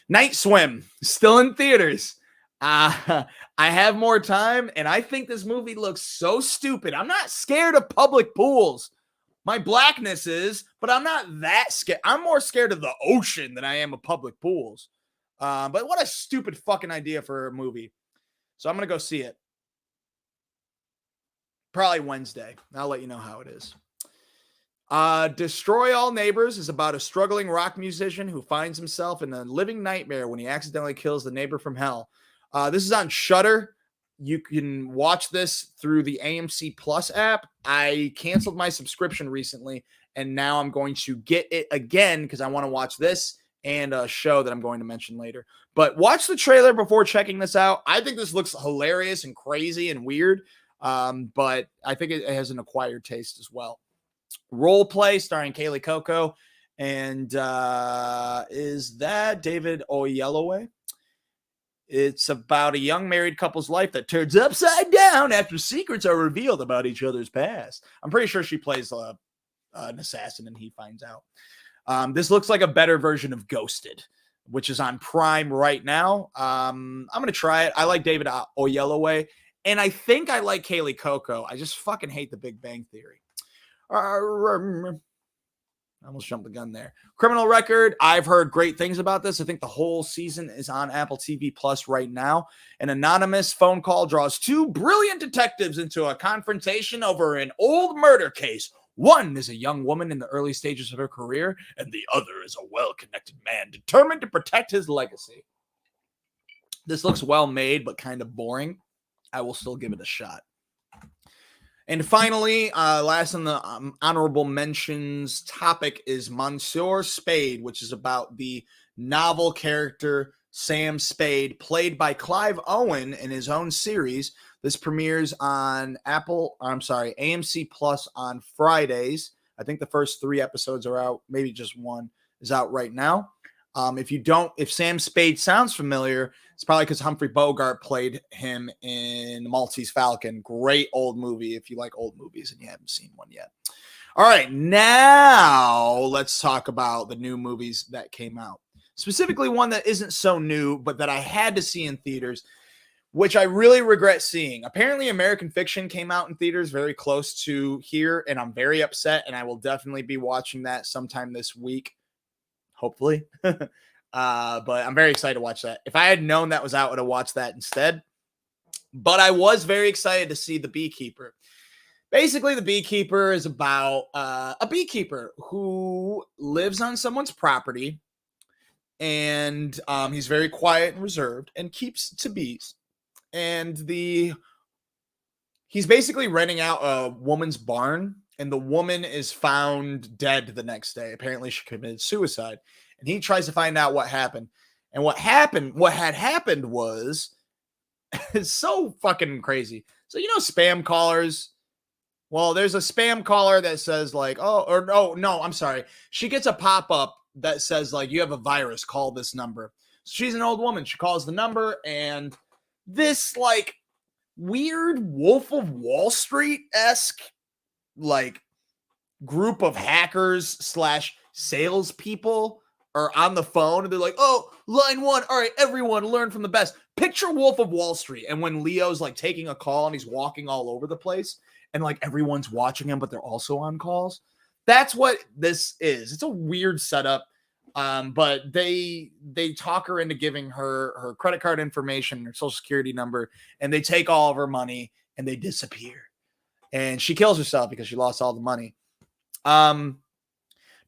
Night Swim, still in theaters. I have more time, and I think this movie looks so stupid. I'm not scared of public pools. My blackness is, but I'm not that scared. I'm more scared of the ocean than I am of public pools. But what a stupid fucking idea for a movie. So I'm going to go see it. Probably Wednesday. I'll let you know how it is. Destroy All Neighbors is about a struggling rock musician who finds himself in a living nightmare when he accidentally kills the neighbor from hell. This is on Shudder. You can watch this through the AMC Plus app. I canceled my subscription recently, and now I'm going to get it again because I want to watch this and a show that I'm going to mention later. But watch the trailer before checking this out. I think this looks hilarious and crazy and weird, but I think it has an acquired taste as well. Role Play starring Kaylee Coco, and is that David Oyelowo? It's about a young married couple's life that turns upside down after secrets are revealed about each other's past. I'm pretty sure she plays an assassin and he finds out. This looks like a better version of Ghosted, which is on Prime right now. I'm going to try it. I like David Oyelowo, and I think I like Kaylee Cuoco. I just fucking hate The Big Bang Theory. I almost jumped the gun there. Criminal Record. I've heard great things about this. I think the whole season is on Apple TV Plus right now. An anonymous phone call draws two brilliant detectives into a confrontation over an old murder case. One is a young woman in the early stages of her career, and the other is a well-connected man determined to protect his legacy. This looks well made, but kind of boring. I will still give it a shot. And finally, last on the honorable mentions topic is Monsieur Spade, which is about the novel character Sam Spade, played by Clive Owen in his own series. This premieres on AMC Plus on Fridays. I think the first 3 episodes are out. Maybe just one is out right now. If Sam Spade sounds familiar, it's probably because Humphrey Bogart played him in Maltese Falcon. Great old movie if you like old movies and you haven't seen one yet. All right, now let's talk about the new movies that came out. Specifically one that isn't so new, but that I had to see in theaters, which I really regret seeing. Apparently, American Fiction came out in theaters very close to here, and I'm very upset, and I will definitely be watching that sometime this week. Hopefully. But I'm very excited to watch that. If I had known that was out, I would have watched that instead. But I was very excited to see The BeeKeeper. Basically, The BeeKeeper is about a beekeeper who lives on someone's property, and he's very quiet and reserved and keeps to bees. And he's basically renting out a woman's barn, and the woman is found dead the next day. Apparently she committed suicide, and he tries to find out what happened. And what had happened was it's so fucking crazy. So, spam callers. Well, there's a spam caller that says like, I'm sorry. She gets a pop-up that says like, you have a virus, call this number. So she's an old woman. She calls the number, and this like weird Wolf of Wall Street-esque like group of hackers / salespeople are on the phone, and they're like, oh, line 1. All right, everyone learn from the best. Picture Wolf of Wall Street. And when Leo's like taking a call and he's walking all over the place and like everyone's watching him, but they're also on calls. That's what this is. It's a weird setup. But they talk her into giving her credit card information, her social security number, and they take all of her money and they disappear. And she kills herself because she lost all the money.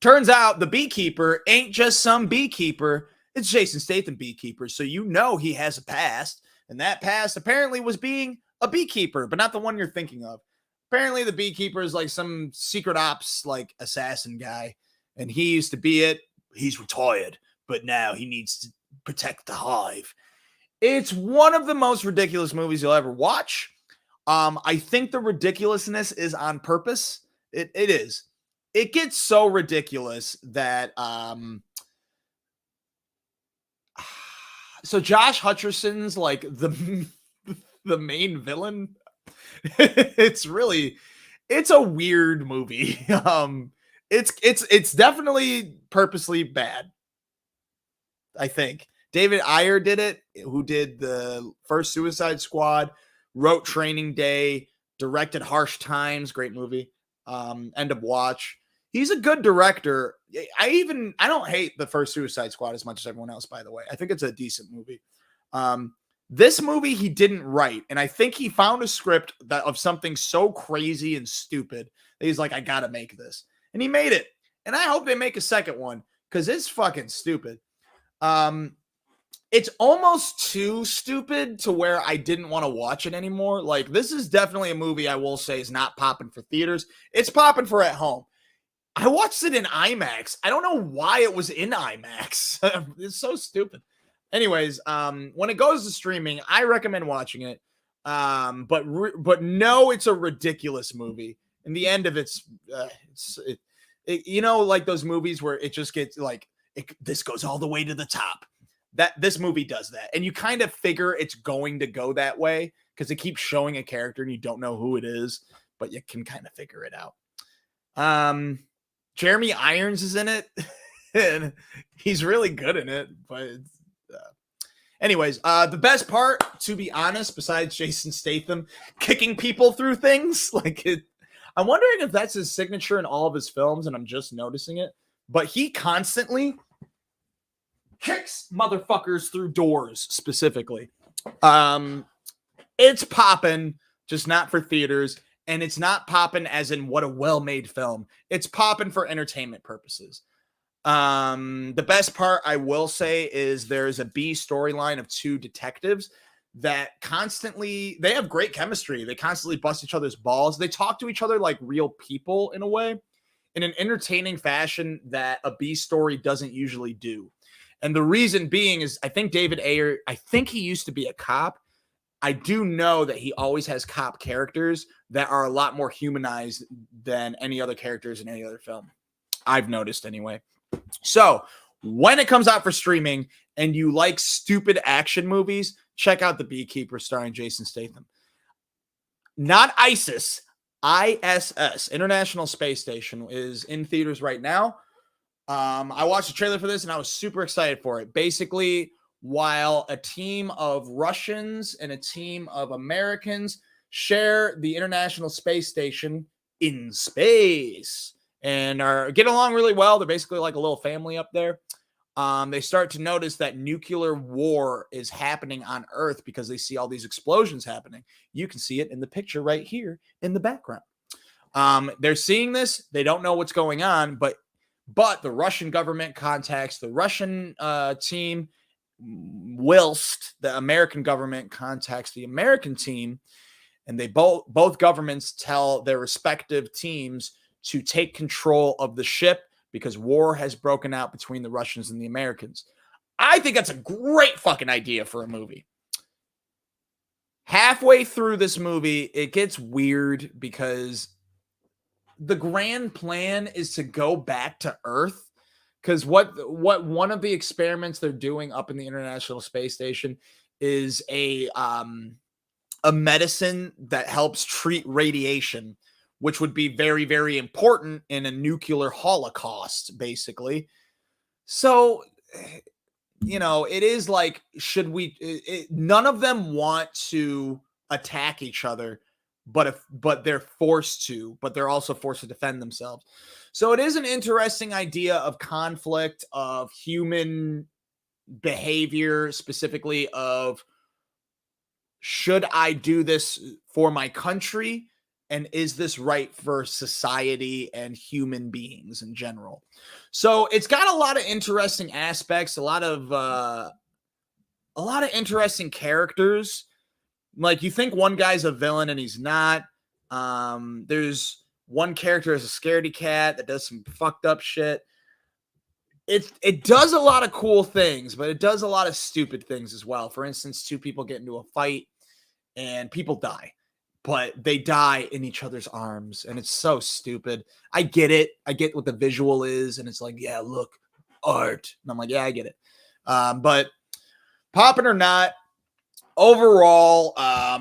Turns out the beekeeper ain't just some beekeeper. It's Jason Statham beekeeper. So he has a past. And that past apparently was being a beekeeper, but not the one you're thinking of. Apparently the beekeeper is like some secret ops like assassin guy. And he used to be it. He's retired, but now he needs to protect the hive. It's one of the most ridiculous movies you'll ever watch. I think the ridiculousness is on purpose. It is. It gets so ridiculous that so Josh Hutcherson's like the main villain. It's a weird movie. It's definitely purposely bad. I think David Ayer did it, who did the first Suicide Squad, wrote Training Day, directed Harsh Times, great movie. End of Watch. He's a good director. I don't hate the first Suicide Squad as much as everyone else, by the way. I think it's a decent movie. This movie he didn't write, and I think he found a script of something so crazy and stupid that he's like, I gotta make this. And he made it. And I hope they make a second one because it's fucking stupid. It's almost too stupid to where I didn't want to watch it anymore. Like, this is definitely a movie I will say is not popping for theaters. It's popping for at home. I watched it in IMAX. I don't know why it was in IMAX. It's so stupid. Anyways, when it goes to streaming, I recommend watching it. But no, it's a ridiculous movie. In the end of it's like those movies where it just gets like, this goes all the way to the top. That this movie does that. And you kind of figure it's going to go that way because it keeps showing a character and you don't know who it is, but you can kind of figure it out. Jeremy Irons is in it, and he's really good in it. But anyways, the best part, to be honest, besides Jason Statham kicking people through things, I'm wondering if that's his signature in all of his films, and I'm just noticing it. But he constantly kicks motherfuckers through doors, specifically. It's poppin', just not for theaters. And it's not poppin' as in what a well-made film. It's poppin' for entertainment purposes. The best part, I will say, is there's a B storyline of two detectives that they have great chemistry. They constantly bust each other's balls. They talk to each other like real people in a way, in an entertaining fashion that a B story doesn't usually do. And the reason being is I think David Ayer, I think he used to be a cop. I do know that he always has cop characters that are a lot more humanized than any other characters in any other film. I've noticed anyway. So when it comes out for streaming and you like stupid action movies, check out The BeeKeeper starring Jason Statham. Not I.S.S, I.S.S, International Space Station, is in theaters right now. I watched the trailer for this and I was super excited for it. Basically, while a team of Russians and a team of Americans share the International Space Station in space and are getting along really well. They're basically like a little family up there. They start to notice that nuclear war is happening on Earth because they see all these explosions happening. You can see it in the picture right here in the background. They're seeing this. They don't know what's going on, but the Russian government contacts the Russian team, whilst the American government contacts the American team, and they both governments tell their respective teams to take control of the ship because war has broken out between the Russians and the Americans. I think that's a great fucking idea for a movie. Halfway through this movie, it gets weird because the grand plan is to go back to Earth. Because what one of the experiments they're doing up in the International Space Station is a medicine that helps treat radiation, which would be very, very important in a nuclear holocaust, basically. So, it is like, should we? None of them want to attack each other, but they're forced to. But they're also forced to defend themselves. So it is an interesting idea of conflict, of human behavior, specifically of, should I do this for my country? And is this right for society and human beings in general? So it's got a lot of interesting aspects, a lot of interesting characters. Like, you think one guy's a villain and he's not. There's one character is a scaredy cat that does some fucked up shit. It does a lot of cool things, but it does a lot of stupid things as well. For instance, two people get into a fight and people die, but they die in each other's arms, and it's so stupid. I get it. I get what the visual is, and it's like, yeah, look, art. And I'm like, yeah, I get it. But poppin' or not, overall, I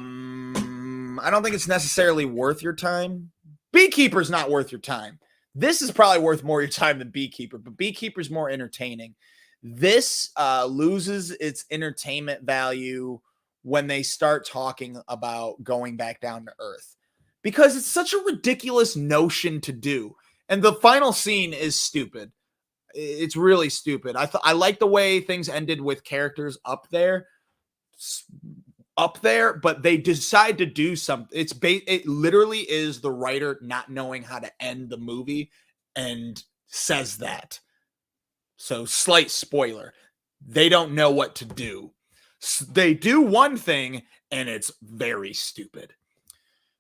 don't think it's necessarily worth your time. BeeKeeper's not worth your time. This is probably worth more your time than BeeKeeper, but BeeKeeper's more entertaining. This loses its entertainment value when they start talking about going back down to Earth, because it's such a ridiculous notion to do. And the final scene is stupid. It's really stupid. I like the way things ended with characters up there, but they decide to do something. It literally is the writer not knowing how to end the movie and says that. So, slight spoiler. They don't know what to do. They do one thing and it's very stupid.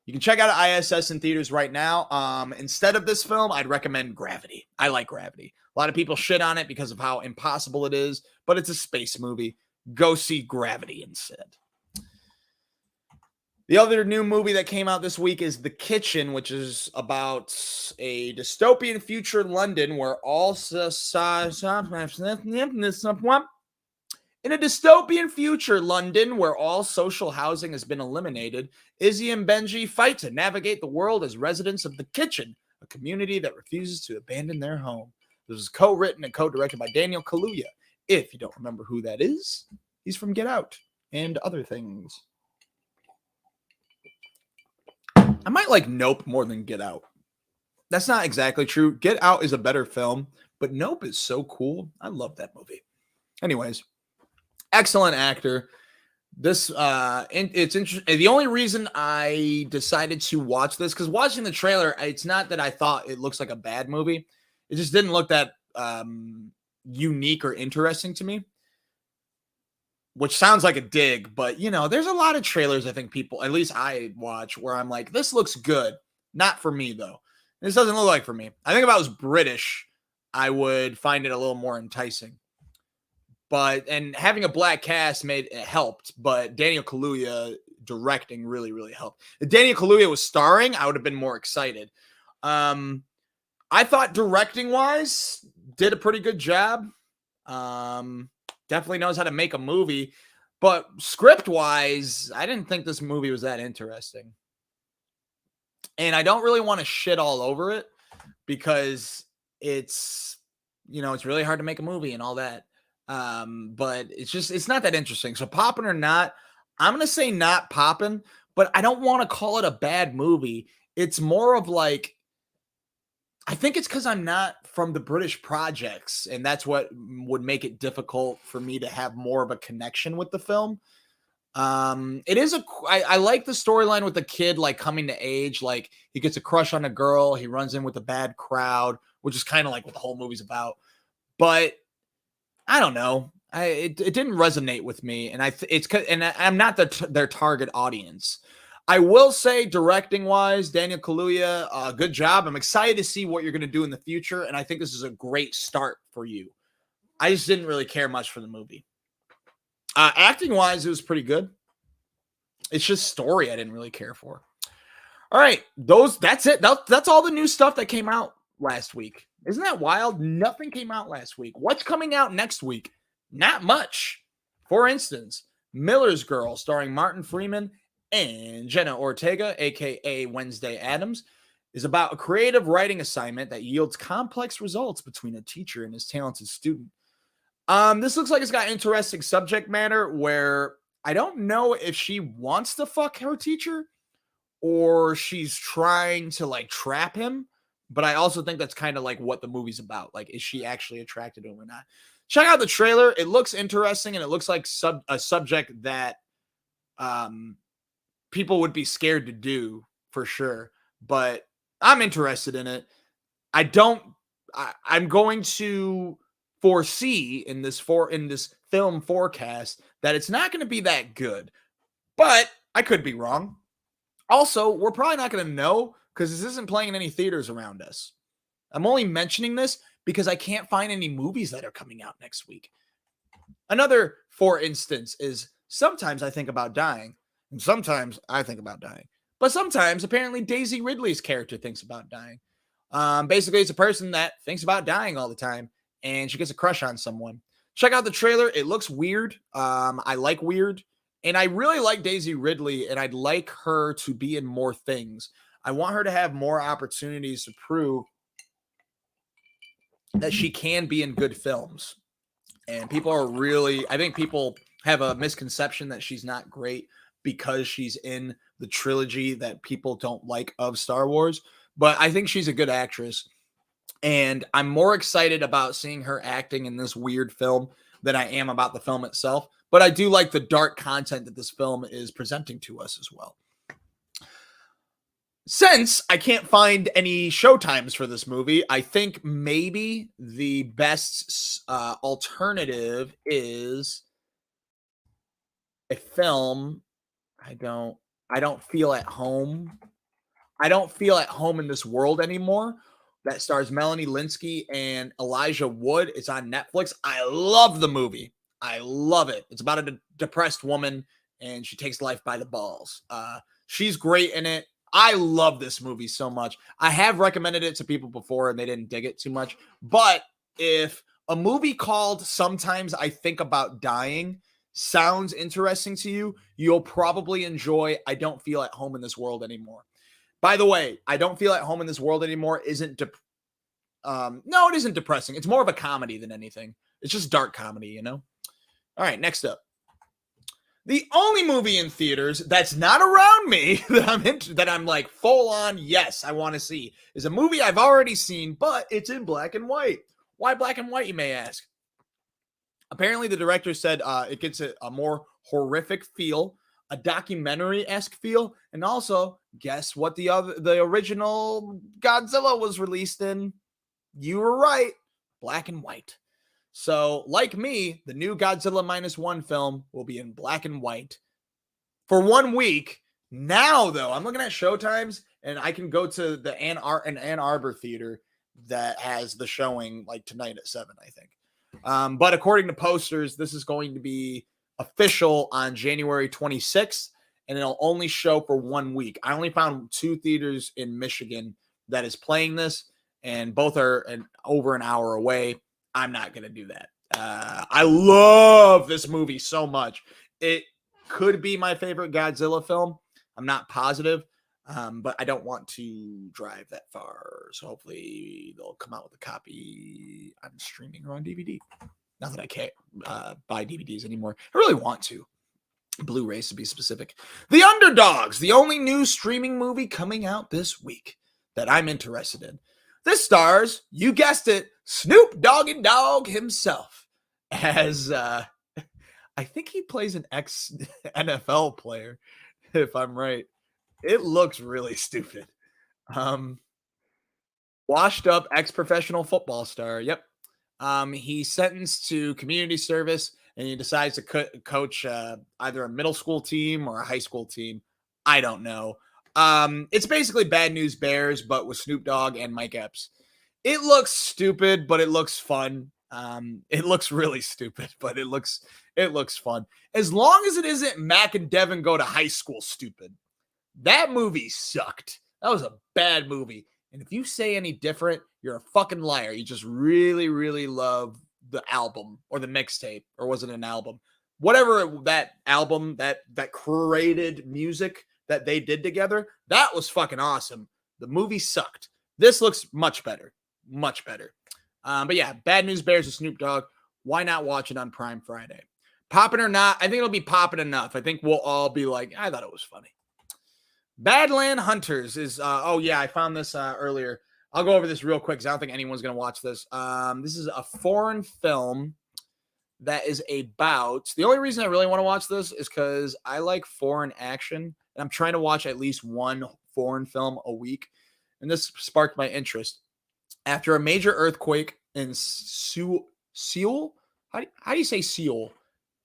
You can check out I.S.S in theaters right now. Instead of this film, I'd recommend Gravity. I like Gravity. A lot of people shit on it because of how impossible it is, but it's a space movie. Go see Gravity instead. The other new movie that came out this week is The Kitchen, which is about a dystopian future London where all In a dystopian future London where all social housing has been eliminated, Izzy and Benji fight to navigate the world as residents of the Kitchen, a community that refuses to abandon their home. This was co-written and co-directed by Daniel Kaluuya. If you don't remember who that is, he's from Get Out and other things. I might like Nope more than Get Out. That's not exactly true. Get Out is a better film, but Nope is so cool. I love that movie. Anyways, excellent actor. This it's interesting. The only reason I decided to watch this, because watching the trailer, it's not that I thought it looks like a bad movie. It just didn't look that unique or interesting to me. Which sounds like a dig, but you know, there's a lot of trailers I think people, at least I watch, where I'm like, this looks good. Not for me though. This doesn't look like for me. I think if I was British, I would find it a little more enticing. But, and having a black cast made it helped, but Daniel Kaluuya directing really, really helped. If Daniel Kaluuya was starring, I would have been more excited. I thought directing wise, did a pretty good job. Definitely knows how to make a movie, but script wise, I didn't think this movie was that interesting. And I don't really want to shit all over it because it's, you know, it's really hard to make a movie and all that. But it's not that interesting. So Poppin or not, I'm going to say not Poppin, but I don't want to call it a bad movie. It's more of like, I think it's because I'm not from the British projects, and that's what would make it difficult for me to have more of a connection with the film. It is I like the storyline with the kid, like coming to age, like he gets a crush on a girl, he runs in with a bad crowd, which is kind of like what the whole movie's about. But I don't know. It didn't resonate with me, and I'm not their target audience. I will say, directing wise, Daniel Kaluuya, good job. I'm excited to see what you're going to do in the future, and I think this is a great start for you. I just didn't really care much for the movie. Acting wise, it was pretty good. It's just story I didn't really care for. All right, that's it. That's all the new stuff that came out last week. Isn't that wild? Nothing came out last week. What's coming out next week? Not much. For instance, Miller's Girl, starring Martin Freeman and Jenna Ortega, aka Wednesday Addams, is about a creative writing assignment that yields complex results between a teacher and his talented student. This looks like it's got interesting subject matter where I don't know if she wants to fuck her teacher or she's trying to like trap him, but I also think that's kind of like what the movie's about. Like, is she actually attracted to him or not? Check out the trailer. It looks interesting, and it looks like a subject that people would be scared to do for sure, but I'm interested in it. I'm going to foresee in this film forecast that it's not going to be that good, but I could be wrong. Also, we're probably not going to know because this isn't playing in any theaters around us. I'm only mentioning this because I can't find any movies that are coming out next week. Another, for instance, is sometimes I think about dying. And sometimes I think about dying. But sometimes, apparently, Daisy Ridley's character thinks about dying. Basically, it's a person that thinks about dying all the time, and she gets a crush on someone. Check out the trailer. It looks weird. I like weird. And I really like Daisy Ridley, and I'd like her to be in more things. I want her to have more opportunities to prove that she can be in good films. And I think people have a misconception that she's not great because she's in the trilogy that people don't like of Star Wars. But I think she's a good actress. And I'm more excited about seeing her acting in this weird film than I am about the film itself. But I do like the dark content that this film is presenting to us as well. Since I can't find any showtimes for this movie, I think maybe the best alternative is a film. I don't feel at home. I don't feel at home in this world anymore. That stars Melanie Linsky and Elijah Wood. It's on Netflix. I love the movie. I love it. It's about a depressed woman, and she takes life by the balls. She's great in it. I love this movie so much. I have recommended it to people before, and they didn't dig it too much. But if a movie called Sometimes I Think About Dying sounds interesting to you, you'll probably enjoy I Don't Feel at Home in This World Anymore. By the way, I Don't Feel at Home in This World Anymore isn't no, it isn't depressing. It's more of a comedy than anything. It's just dark comedy, you know? All right, next up. The only movie in theaters that's not around me that I'm like full on, yes, I want to see is a movie I've already seen, but it's in black and white. Why black and white, you may ask? Apparently, the director said it gets a more horrific feel, a documentary-esque feel, and also, guess what the original Godzilla was released in? You were right, black and white. So, like me, the new Godzilla -1 film will be in black and white for 1 week. Now, though, I'm looking at showtimes, and I can go to the Ann Arbor theater that has the showing like tonight at 7, I think. But according to posters, this is going to be official on January 26th, and it'll only show for 1 week. I only found 2 theaters in Michigan that is playing this, and both are over an hour away. I'm not going to do that. I love this movie so much. It could be my favorite Godzilla film. I'm not positive, but I don't want to drive that far. So hopefully they'll come out with a copy on streaming or on DVD. Not that I can't buy DVDs anymore. I really want to. Blu-rays to be specific. The Underdogs, the only new streaming movie coming out this week that I'm interested in. This stars, you guessed it, Snoop Doggy Dogg himself as, I think he plays an ex-NFL player, if I'm right. It looks really stupid. Washed up ex-professional football star. Yep. He's sentenced to community service, and he decides to coach either a middle school team or a high school team. I don't know. It's basically Bad News Bears, but with Snoop Dogg and Mike Epps. It looks stupid, but it looks fun. It looks really stupid, but it looks fun. As long as it isn't Mac and Devin Go to High School stupid. That movie sucked. That was a bad movie. And if you say any different, you're a fucking liar. You just really, really love the album or the mixtape, or was it an album? Whatever that album, that created music that they did together, that was fucking awesome. The movie sucked. This looks much better. Much better. But yeah, Bad News Bears with Snoop Dogg. Why not watch it on Prime Friday? Poppin' or not, I think it'll be poppin' enough. I think we'll all be like, I thought it was funny. Badland Hunters is, oh yeah, I found this earlier. I'll go over this real quick because I don't think anyone's going to watch this. This is a foreign film that is about, the only reason I really want to watch this is because I like foreign action, and I'm trying to watch at least one foreign film a week, and this sparked my interest. After a major earthquake in Seoul, how do you say Seoul?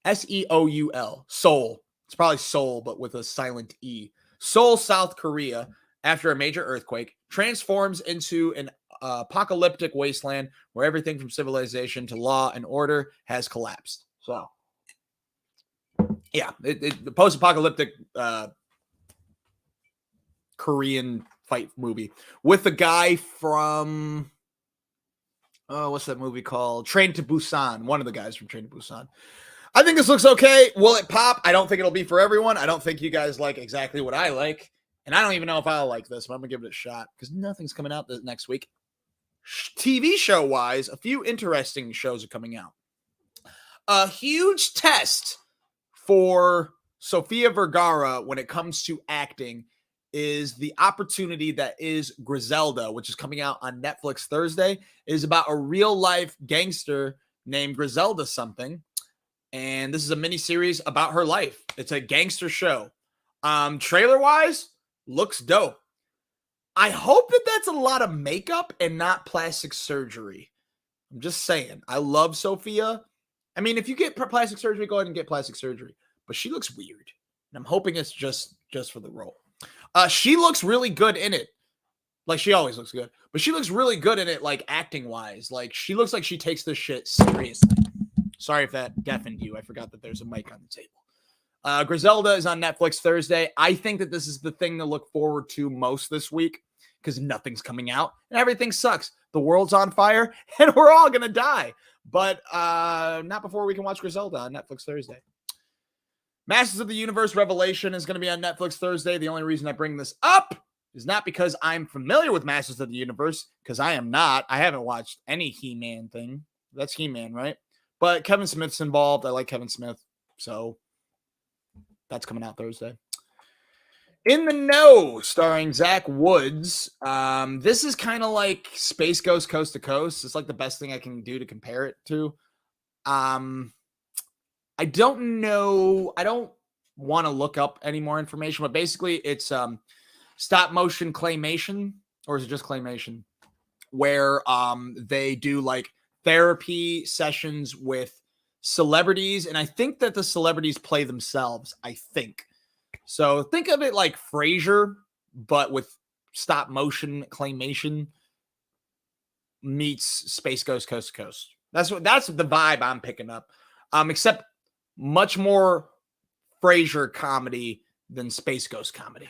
Seoul, Seoul. It's probably Seoul, but with a silent E. Seoul, South Korea, after a major earthquake, transforms into an apocalyptic wasteland where everything from civilization to law and order has collapsed. So, yeah, the post-apocalyptic Korean fight movie with the guy from, what's that movie called? Train to Busan. One of the guys from Train to Busan. I think this looks okay. Will it pop? I don't think it'll be for everyone. I don't think you guys like exactly what I like. And I don't even know if I'll like this, but I'm going to give it a shot because nothing's coming out this next week. TV show-wise, a few interesting shows are coming out. A huge test for Sofia Vergara when it comes to acting is the opportunity that is Griselda, which is coming out on Netflix Thursday. It is about a real-life gangster named Griselda something. And this is a mini-series about her life. It's a gangster show. Trailer-wise, looks dope. I hope that that's a lot of makeup and not plastic surgery. I'm just saying. I love Sophia. I mean, if you get plastic surgery, go ahead and get plastic surgery. But she looks weird. And I'm hoping it's just for the role. She looks really good in it. Like, she always looks good. But she looks really good in it, like, acting-wise. Like, she looks like she takes this shit seriously. Sorry if that deafened you. I forgot that there's a mic on the table. Griselda is on Netflix Thursday. I think that this is the thing to look forward to most this week. because nothing's coming out and everything sucks. The world's on fire and we're all going to die. But not before we can watch Griselda on Netflix Thursday. Masters of the Universe Revelation is going to be on Netflix Thursday. The only reason I bring this up is not because I'm familiar with Masters of the Universe, because I am not. I haven't watched any He-Man thing. That's He-Man, right? But Kevin Smith's involved. I like Kevin Smith. So that's coming out Thursday. In the Know, starring Zach Woods. This is kind of like Space Ghost Coast to Coast. It's like the best thing I can do to compare it to. I don't know. I don't want to look up any more information, but basically it's stop motion claymation, or is it just claymation? Where they do like therapy sessions with celebrities, and I think that the celebrities play themselves. I think so. Think of it like Frasier, but with stop motion claymation meets Space Ghost Coast to Coast. That's the vibe I'm picking up. Except much more Frasier comedy than Space Ghost comedy.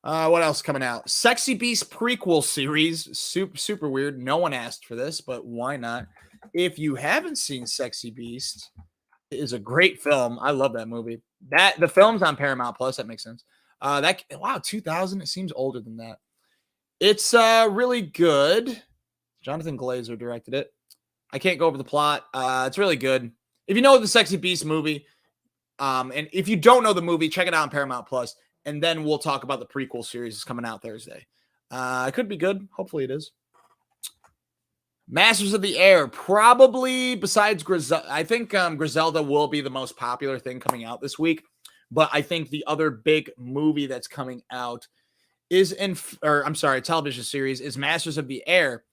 What else coming out? Sexy Beast prequel series. Super weird. No one asked for this, but why not? If you haven't seen Sexy Beast, it is a great film. I love that movie. The film's on Paramount Plus. That makes sense. 2000. It seems older than that. It's really good. Jonathan Glazer directed it. I can't go over the plot. It's really good. If you know the Sexy Beast movie, and if you don't know the movie, check it out on Paramount Plus, and then we'll talk about the prequel series that's coming out Thursday. It could be good. Hopefully it is. Masters of the Air, probably besides Griselda. I think Griselda will be the most popular thing coming out this week, but I think the other big movie that's coming out is television series is Masters of the Air.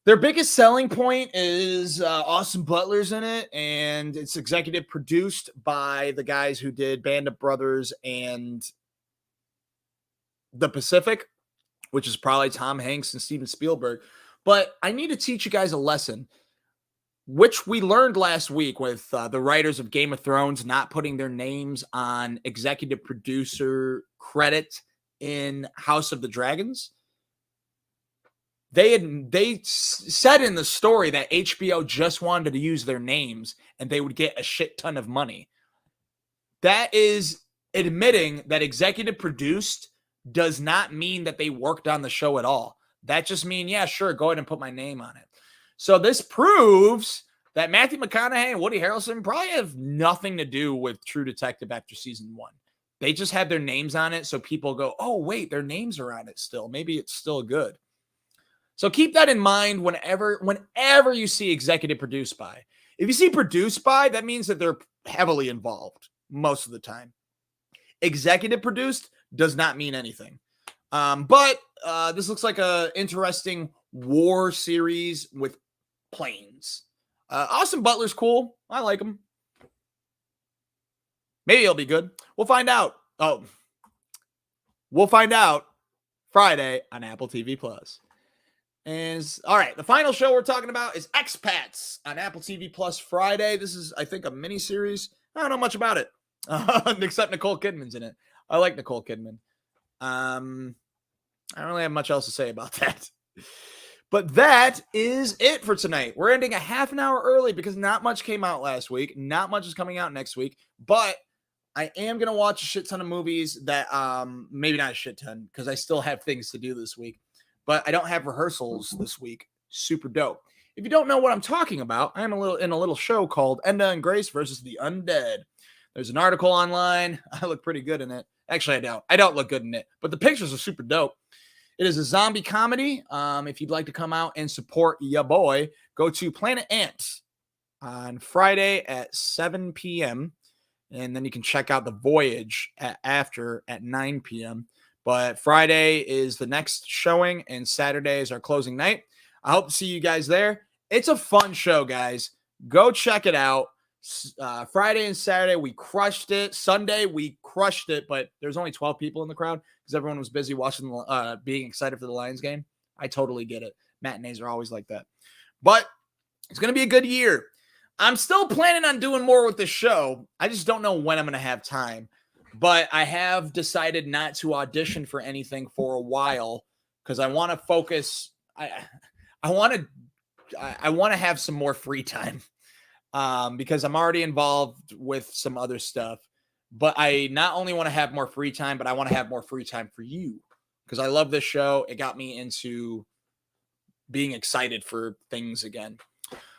Their biggest selling point is Austin Butler's in it, and it's executive produced by the guys who did Band of Brothers and The Pacific, which is probably Tom Hanks and Steven Spielberg. But I need to teach you guys a lesson, which we learned last week with the writers of Game of Thrones not putting their names on executive producer credit in House of the Dragons. They said in the story that HBO just wanted to use their names and they would get a shit ton of money. That is admitting that executive produced does not mean that they worked on the show at all. That just means, yeah, sure, go ahead and put my name on it. So this proves that Matthew McConaughey and Woody Harrelson probably have nothing to do with True Detective after season 1. They just have their names on it, so people go, oh, wait, their names are on it still. Maybe it's still good. So keep that in mind whenever you see executive produced by. If you see produced by, that means that they're heavily involved most of the time. Executive produced does not mean anything. But this looks like an interesting war series with planes. Austin Butler's cool. I like him. Maybe it'll be good. We'll find out. We'll find out Friday on Apple TV Plus. All right, the final show we're talking about is Expats on Apple TV Plus Friday. This is, I think, a mini-series. I don't know much about it, except Nicole Kidman's in it. I like Nicole Kidman. I don't really have much else to say about that. But that is it for tonight. We're ending a half an hour early because not much came out last week. Not much is coming out next week. But I am going to watch a shit ton of movies that, maybe not a shit ton, because I still have things to do this week. But I don't have rehearsals this week. Super dope. If you don't know what I'm talking about, I'm in a little show called Enda and Grace versus the Undead. There's an article online. I look pretty good in it. Actually, I don't. I don't look good in it, but the pictures are super dope. It is a zombie comedy. If you'd like to come out and support ya boy, go to Planet Ants on Friday at 7 p.m. And then you can check out The Voyage after at 9 p.m. But Friday is the next showing, and Saturday is our closing night. I hope to see you guys there. It's a fun show, guys. Go check it out. Friday and Saturday, we crushed it. Sunday, we crushed it, but there's only 12 people in the crowd because everyone was busy watching, being excited for the Lions game. I totally get it. Matinees are always like that. But it's going to be a good year. I'm still planning on doing more with this show. I just don't know when I'm going to have time. But I have decided not to audition for anything for a while because I want to focus. I want to have some more free time because I'm already involved with some other stuff. But I not only want to have more free time, but I want to have more free time for you because I love this show. It got me into being excited for things again.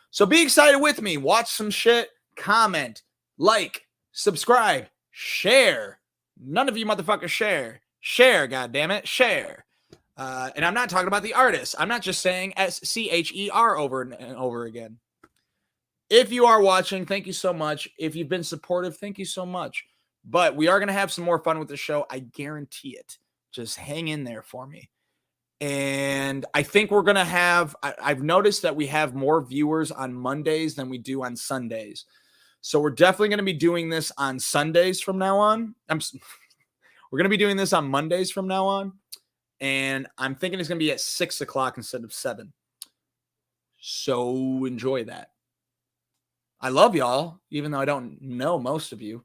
So be excited with me. Watch some shit, comment, like, subscribe, share. None of you motherfuckers share. Share, goddammit, share. And I'm not talking about the artist. I'm not just saying SCHER over and over again. If you are watching, thank you so much. If you've been supportive, thank you so much. But we are going to have some more fun with the show. I guarantee it. Just hang in there for me. And I think we're going to have, I've noticed that we have more viewers on Mondays than we do on Sundays. So we're definitely going to be doing this on Sundays from now on. We're going to be doing this on Mondays from now on. And I'm thinking it's going to be at 6 o'clock instead of 7. So enjoy that. I love y'all, even though I don't know most of you.